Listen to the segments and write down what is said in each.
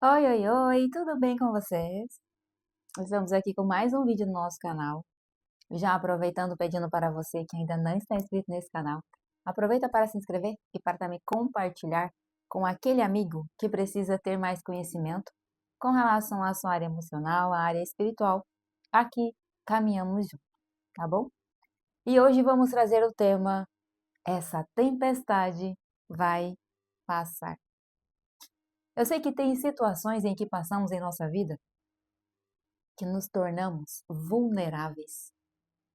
Oi, oi, oi, tudo bem com vocês? Estamos aqui com mais um vídeo no nosso canal. Já aproveitando, pedindo para você que ainda não está inscrito nesse canal, aproveita para se inscrever e para também compartilhar com aquele amigo que precisa ter mais conhecimento com relação à sua área emocional, à área espiritual. Aqui caminhamos juntos, tá bom? E hoje vamos trazer o tema: essa tempestade vai passar. Eu sei que tem situações em que passamos em nossa vida que nos tornamos vulneráveis.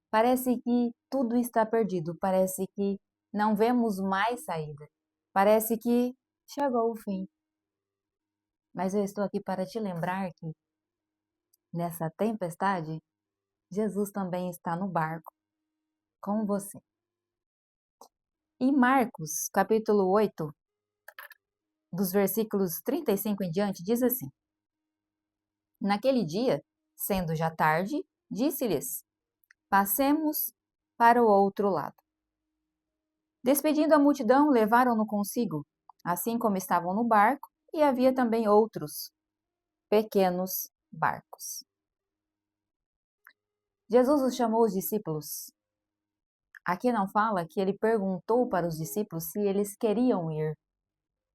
Parece que tudo está perdido, parece que não vemos mais saída, parece que chegou o fim. Mas eu estou aqui para te lembrar que nessa tempestade, Jesus também está no barco com você. Em Marcos, capítulo 8, dos versículos 35 em diante, diz assim: Naquele dia, sendo já tarde, disse-lhes: Passemos para o outro lado. Despedindo a multidão, levaram-no consigo, assim como estavam no barco, e havia também outros pequenos barcos. Jesus os chamou os discípulos. Aqui não fala que ele perguntou para os discípulos se eles queriam ir.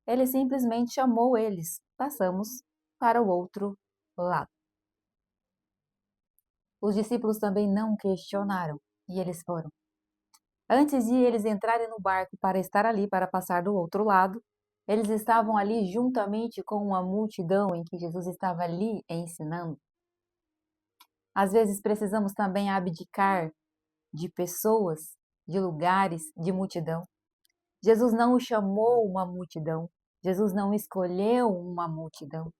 Ele simplesmente chamou eles. Passamos para o outro lado. Os discípulos também não questionaram, e eles foram. Antes de eles entrarem no barco para estar ali, para passar do outro lado, eles estavam ali juntamente com uma multidão em que Jesus estava ali ensinando. Às vezes precisamos também abdicar de pessoas, de lugares, de multidão. Jesus não chamou uma multidão. Jesus não escolheu uma multidão.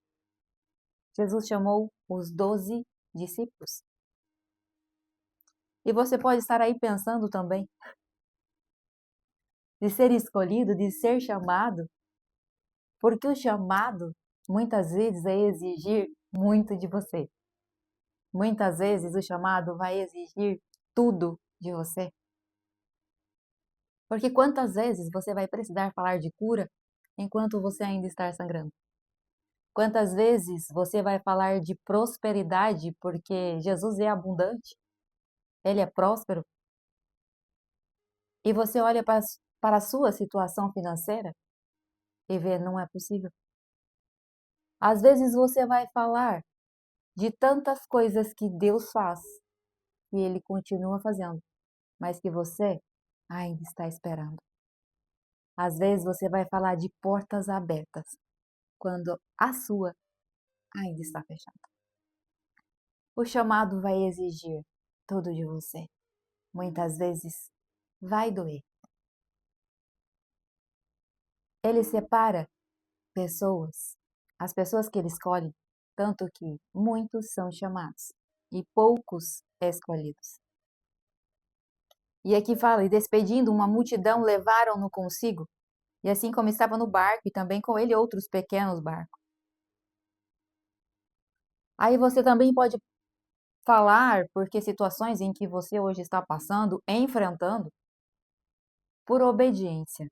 Jesus chamou os 12 discípulos. E você pode estar aí pensando também de ser escolhido, de ser chamado, porque o chamado muitas vezes é exigir muito de você. Muitas vezes o chamado vai exigir tudo de você. Porque quantas vezes você vai precisar falar de cura enquanto você ainda está sangrando? Quantas vezes você vai falar de prosperidade porque Jesus é abundante, ele é próspero, e você olha para a sua situação financeira e vê, não é possível. Às vezes você vai falar de tantas coisas que Deus faz e ele continua fazendo, mas que você ainda está esperando. Às vezes você vai falar de portas abertas, quando a sua ainda está fechada. O chamado vai exigir tudo de você. Muitas vezes vai doer. Ele separa pessoas, as pessoas que ele escolhe, tanto que muitos são chamados e poucos escolhidos. E aqui fala, e despedindo uma multidão, levaram-no consigo, e assim como estava no barco, e também com ele outros pequenos barcos. Aí você também pode falar porque situações em que você hoje está passando, enfrentando, por obediência.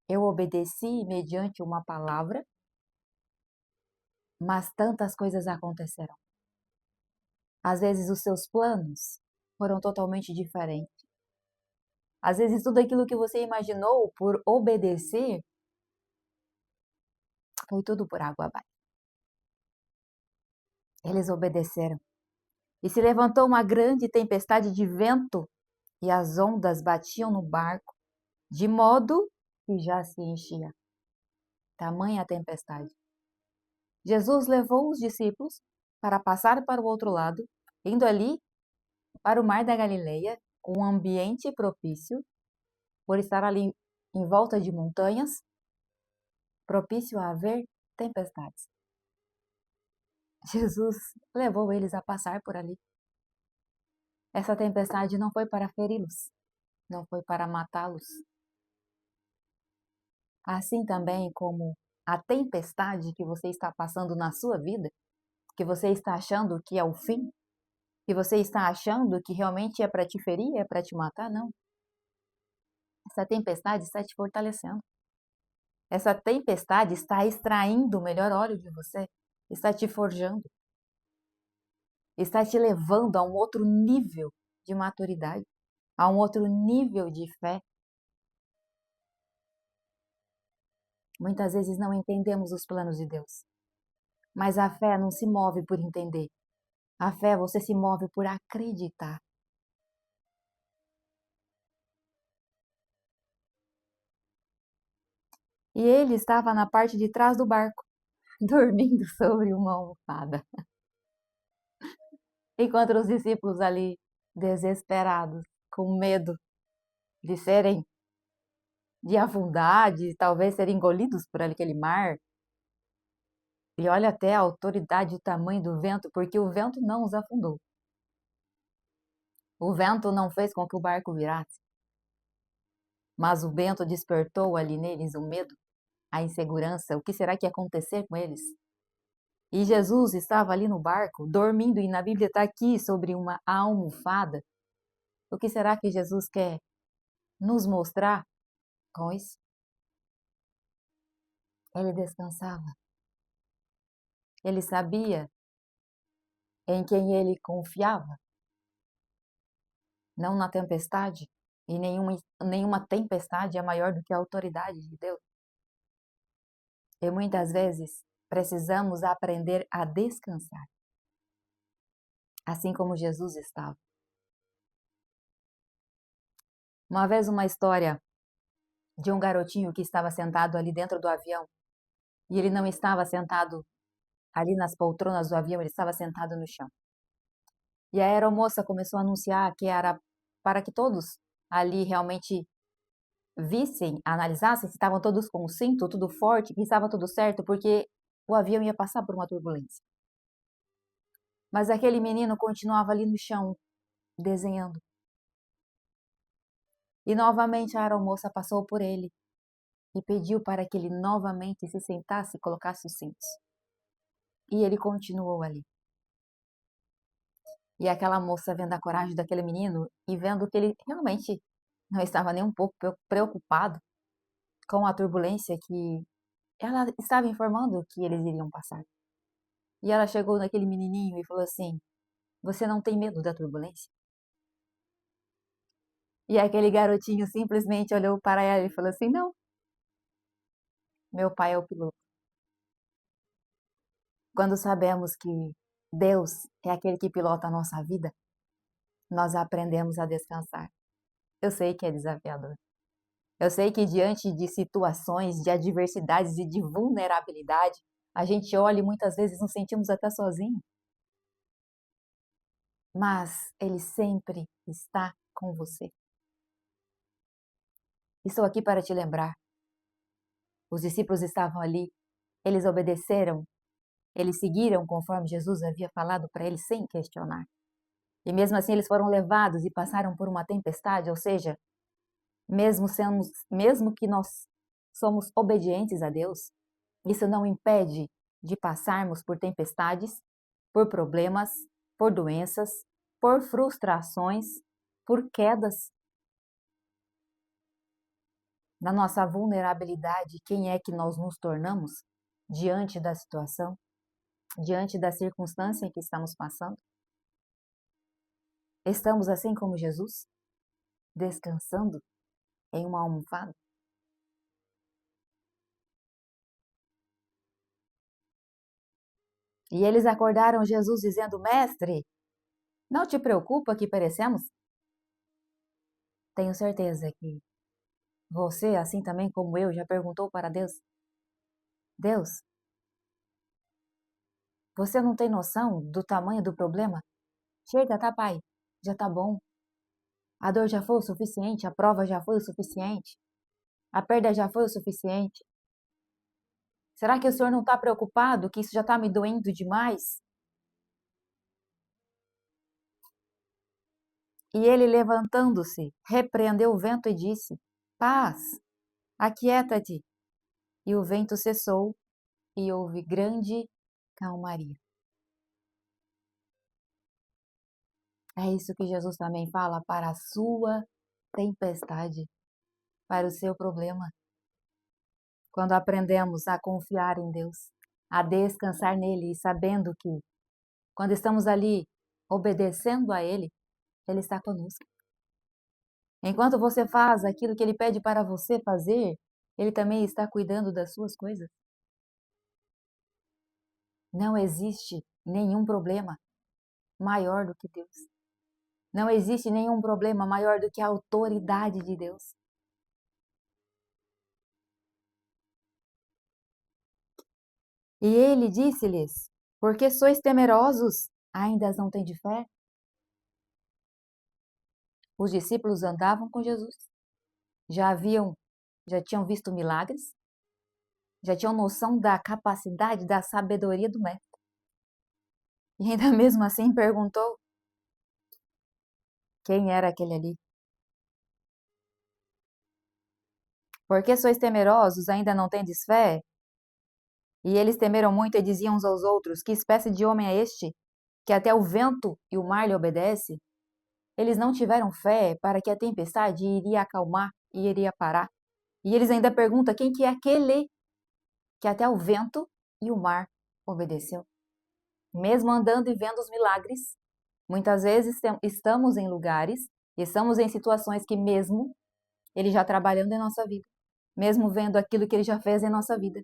Eu obedeci mediante uma palavra, mas tantas coisas aconteceram. Às vezes os seus planos foram totalmente diferentes. Às vezes tudo aquilo que você imaginou por obedecer foi tudo por água abaixo. Eles obedeceram. E se levantou uma grande tempestade de vento e as ondas batiam no barco, de modo que já se enchia. Tamanha a tempestade. Jesus levou os discípulos para passar para o outro lado, indo ali para o mar da Galileia, um ambiente propício, por estar ali em volta de montanhas, propício a haver tempestades. Jesus levou eles a passar por ali. Essa tempestade não foi para feri-los, não foi para matá-los. Assim também como a tempestade que você está passando na sua vida, que você está achando que é o fim, que você está achando que realmente é para te ferir, é para te matar, não. Essa tempestade está te fortalecendo. Essa tempestade está extraindo o melhor óleo de você, está te forjando, está te levando a um outro nível de maturidade, a um outro nível de fé. Muitas vezes não entendemos os planos de Deus, mas a fé não se move por entender. A fé você se move por acreditar. E ele estava na parte de trás do barco, dormindo sobre uma almofada, enquanto os discípulos ali, desesperados, com medo de serem, de afundar, de talvez serem engolidos por aquele mar. E olha até a autoridade e o tamanho do vento, porque o vento não os afundou. O vento não fez com que o barco virasse, mas o vento despertou ali neles o medo, a insegurança, o que será que ia acontecer com eles? E Jesus estava ali no barco, dormindo, e na Bíblia está aqui sobre uma almofada. O que será que Jesus quer nos mostrar com isso? Ele descansava. Ele sabia em quem ele confiava, não na tempestade. E nenhuma tempestade é maior do que a autoridade de Deus. E muitas vezes precisamos aprender a descansar, assim como Jesus estava. Uma vez uma história de um garotinho que estava sentado ali dentro do avião, e ele não estava sentado ali nas poltronas do avião, ele estava sentado no chão. E a aeromoça começou a anunciar que era para que todos ali realmente vissem, analisassem se estavam todos com o cinto, tudo forte, que estava tudo certo, porque o avião ia passar por uma turbulência. Mas aquele menino continuava ali no chão, desenhando. E novamente a aeromoça passou por ele e pediu para que ele novamente se sentasse e colocasse os cintos. E ele continuou ali. E aquela moça, vendo a coragem daquele menino e vendo que ele realmente não estava nem um pouco preocupado com a turbulência que ela estava informando que eles iriam passar. E ela chegou naquele menininho e falou assim: "Você não tem medo da turbulência?" E aquele garotinho simplesmente olhou para ela e falou assim: "Não, meu pai é o piloto." Quando sabemos que Deus é aquele que pilota a nossa vida, nós aprendemos a descansar. Eu sei que é desafiador. Eu sei que diante de situações, de adversidades e de vulnerabilidade, a gente olha e muitas vezes nos sentimos até sozinhos, mas Ele sempre está com você. Estou aqui para te lembrar. Os discípulos estavam ali, eles obedeceram, eles seguiram conforme Jesus havia falado para eles sem questionar. E mesmo assim eles foram levados e passaram por uma tempestade, ou seja, mesmo que nós somos obedientes a Deus, isso não impede de passarmos por tempestades, por problemas, por doenças, por frustrações, por quedas. Na nossa vulnerabilidade, quem é que nós nos tornamos diante da situação, diante da circunstância em que estamos passando? Estamos assim como Jesus, descansando em uma almofada? E eles acordaram Jesus dizendo: "Mestre, não te preocupa que perecemos?" Tenho certeza que você, assim também como eu, já perguntou para Deus: "Deus, você não tem noção do tamanho do problema? Chega, tá, pai? Já tá bom. A dor já foi o suficiente, a prova já foi o suficiente, a perda já foi o suficiente. Será que o senhor não está preocupado que isso já está me doendo demais?" E ele, levantando-se, repreendeu o vento e disse: "Paz, aquieta-te." E o vento cessou e houve grande calmaria. É isso que Jesus também fala para a sua tempestade, para o seu problema. Quando aprendemos a confiar em Deus, a descansar nele e sabendo que, quando estamos ali obedecendo a Ele, Ele está conosco. Enquanto você faz aquilo que Ele pede para você fazer, Ele também está cuidando das suas coisas. Não existe nenhum problema maior do que Deus. Não existe nenhum problema maior do que a autoridade de Deus. E ele disse-lhes: Por que sois temerosos? Ainda não têm de fé? Os discípulos andavam com Jesus, já haviam, já tinham visto milagres, já tinham noção da capacidade, da sabedoria do mestre. E ainda mesmo assim perguntou quem era aquele ali. Por que sois temerosos? Ainda não tendes fé? E eles temeram muito e diziam uns aos outros: Que espécie de homem é este, que até o vento e o mar lhe obedece? Eles não tiveram fé para que a tempestade iria acalmar e iria parar. E eles ainda perguntam quem que é aquele que até o vento e o mar obedeceu. Mesmo andando e vendo os milagres, muitas vezes estamos em lugares, estamos em situações que mesmo ele já trabalhando em nossa vida, mesmo vendo aquilo que ele já fez em nossa vida,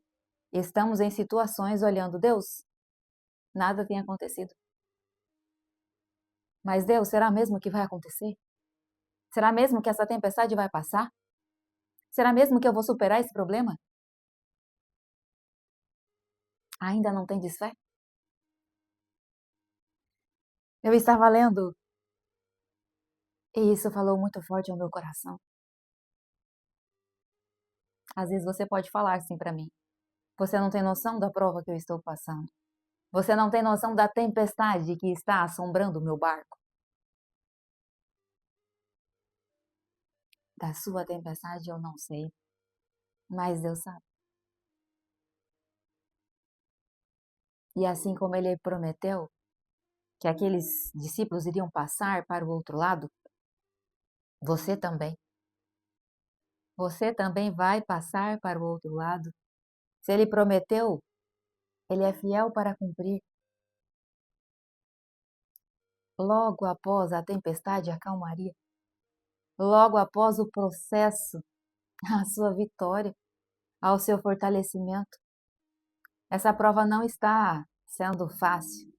estamos em situações olhando, Deus, nada tem acontecido. Mas Deus, será mesmo que vai acontecer? Será mesmo que essa tempestade vai passar? Será mesmo que eu vou superar esse problema? Ainda não tem fé? Eu estava lendo e isso falou muito forte ao meu coração. Às vezes você pode falar assim para mim: Você não tem noção da prova que eu estou passando. Você não tem noção da tempestade que está assombrando o meu barco. Da sua tempestade eu não sei, mas Deus sabe. E assim como ele prometeu que aqueles discípulos iriam passar para o outro lado, você também. Você também vai passar para o outro lado. Se ele prometeu, ele é fiel para cumprir. Logo após a tempestade acalmaria. Logo após o processo, a sua vitória, ao seu fortalecimento. Essa prova não está sendo fácil.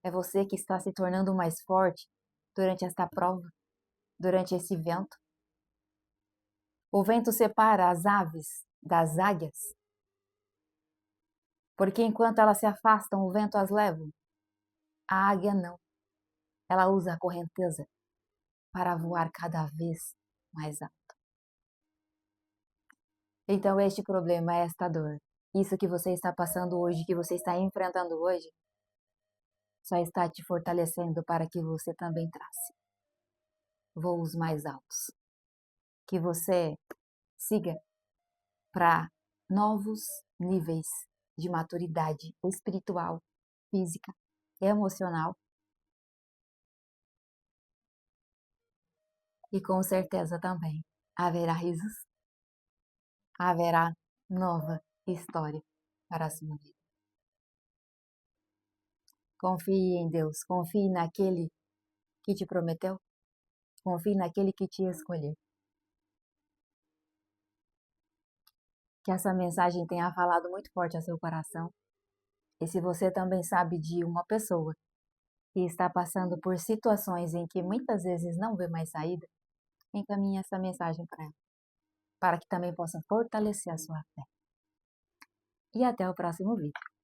É você que está se tornando mais forte durante esta prova, durante esse vento. O vento separa as aves das águias, porque enquanto elas se afastam, o vento as leva. A águia não. Ela usa a correnteza para voar cada vez mais alto. Então, este problema, esta dor, isso que você está passando hoje, que você está enfrentando hoje, só está te fortalecendo para que você também trace voos mais altos. Que você siga para novos níveis de maturidade espiritual, física, emocional e com certeza também haverá risos, haverá nova história para a sua vida. Confie em Deus, confie naquele que te prometeu, confie naquele que te escolheu. Que essa mensagem tenha falado muito forte ao seu coração. E se você também sabe de uma pessoa que está passando por situações em que muitas vezes não vê mais saída, encaminhe essa mensagem para ela, para que também possa fortalecer a sua fé. E até o próximo vídeo.